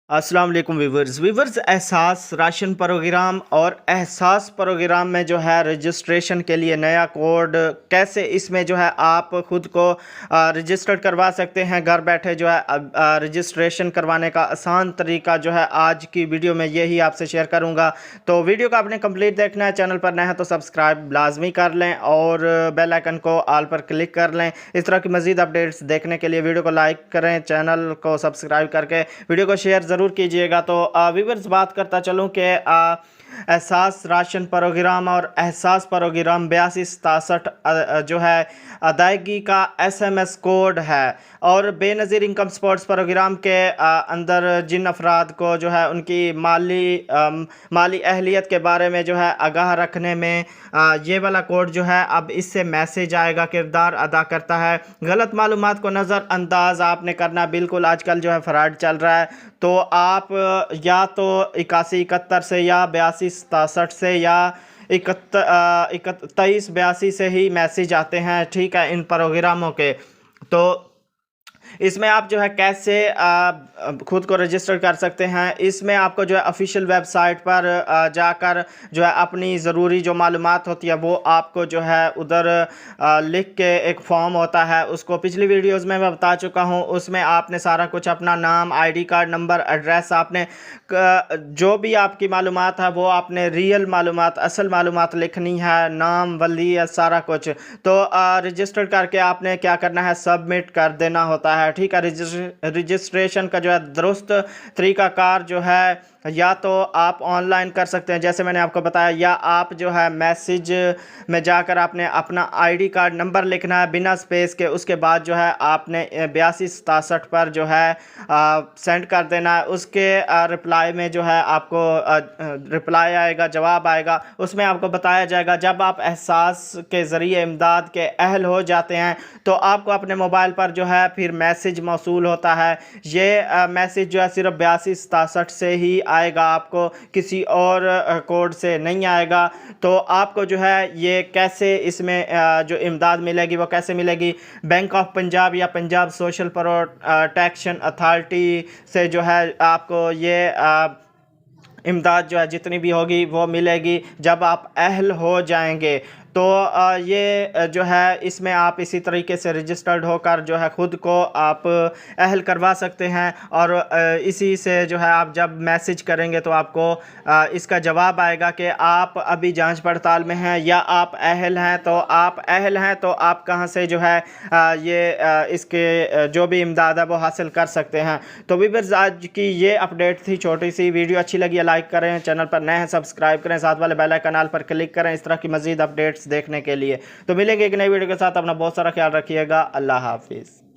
अस्सलाम वालेकुम वीवर्स एहसास राशन प्रोग्राम और एहसास प्रोग्राम में जो है रजिस्ट्रेशन के लिए नया कोड कैसे इसमें जो है आप ख़ुद को रजिस्टर करवा सकते हैं। घर बैठे जो है रजिस्ट्रेशन करवाने का आसान तरीका जो है आज की वीडियो में यही आपसे शेयर करूंगा। तो वीडियो को आपने कंप्लीट देखना है, चैनल पर नया है तो सब्सक्राइब लाजमी कर लें और बेल आइकन को ऑल पर क्लिक कर लें। इस तरह की मज़ीद अपडेट्स देखने के लिए वीडियो को लाइक करें, चैनल को सब्सक्राइब करके वीडियो को शेयर ज़रूर कीजिएगा। तो व्यूअर्स बात करता चलूँ कि एहसास राशन प्रोग्राम और एहसास प्रोग्राम 8267 जो है अदायगी का SMS कोड है और बेनज़ीर इनकम सपोर्ट्स प्रोग्राम के अंदर जिन अफराद को जो है उनकी माली अहलियत के बारे में जो है आगाह रखने में ये वाला कोड जो है अब इससे मैसेज आएगा किरदार अदा करता है। गलत मालूमात को नज़रअंदाज आपने करना, बिल्कुल आजकल जो है फ्रॉड चल रहा है। तो आप या तो 8171 से या 8267 से या 2382 से ही मैसेज आते हैं, ठीक है, इन प्रोग्रामों के। तो इसमें आप जो है कैसे खुद को रजिस्टर कर सकते हैं। इसमें आपको जो है ऑफिशियल वेबसाइट पर जाकर जो है अपनी ज़रूरी जो मालूमात होती है वो आपको जो है उधर लिख के एक फॉर्म होता है, उसको पिछली वीडियोस में मैं बता चुका हूँ। उसमें आपने सारा कुछ अपना नाम, ID कार्ड नंबर, एड्रेस, आपने जो भी आपकी मालूमात है वो आपने रियल मालूमात, असल मालूमात लिखनी है, नाम, वली, सारा कुछ। तो रजिस्टर करके आपने क्या करना है, सबमिट कर देना होता है, ठीक है। रजिस्ट्रेशन का जो है दुरुस्त तरीकाकार जो है या तो आप ऑनलाइन कर सकते हैं जैसे मैंने आपको बताया, या आप जो है मैसेज में जाकर आपने अपना ID कार्ड नंबर लिखना है बिना स्पेस के। उसके बाद जो है आपने 8267 पर जो है सेंड कर देना है। उसके रिप्लाई में जो है आपको रिप्लाई आएगा, जवाब आएगा। उसमें आपको बताया जाएगा जब आप एहसास के ज़रिए इमदाद के अहल हो जाते हैं तो आपको अपने मोबाइल पर जो है फिर मैसेज मौसूल होता है। ये मैसेज जो है सिर्फ 8267 से ही आएगा, आपको किसी और कोड से नहीं आएगा। तो आपको जो है ये कैसे इसमें जो इमदाद मिलेगी वो कैसे मिलेगी, बैंक ऑफ पंजाब या पंजाब सोशल प्रोटेक्शन अथॉरिटी से जो है आपको ये इमदाद जो है जितनी भी होगी वो मिलेगी जब आप अहल हो जाएंगे। तो ये जो है इसमें आप इसी तरीके से रजिस्टर्ड होकर जो है ख़ुद को आप अहल करवा सकते हैं और इसी से जो है आप जब मैसेज करेंगे तो आपको इसका जवाब आएगा कि आप अभी जांच पड़ताल में हैं या आप अहल हैं। तो आप अहल हैं तो आप कहां से जो है ये इसके जो भी इमदाद है वो हासिल कर सकते हैं। तो व्यूअर्स आज की ये अपडेट थी, छोटी सी वीडियो। अच्छी लगी लाइक करें, चैनल पर नए हैं सब्सक्राइब करें, साथ वाले बेल आइकन पर क्लिक करें इस तरह की मज़ीद अपडेट्स देखने के लिए। तो मिलेंगे एक नई वीडियो के साथ। अपना बहुत सारा ख्याल रखिएगा। अल्लाह हाफिज़।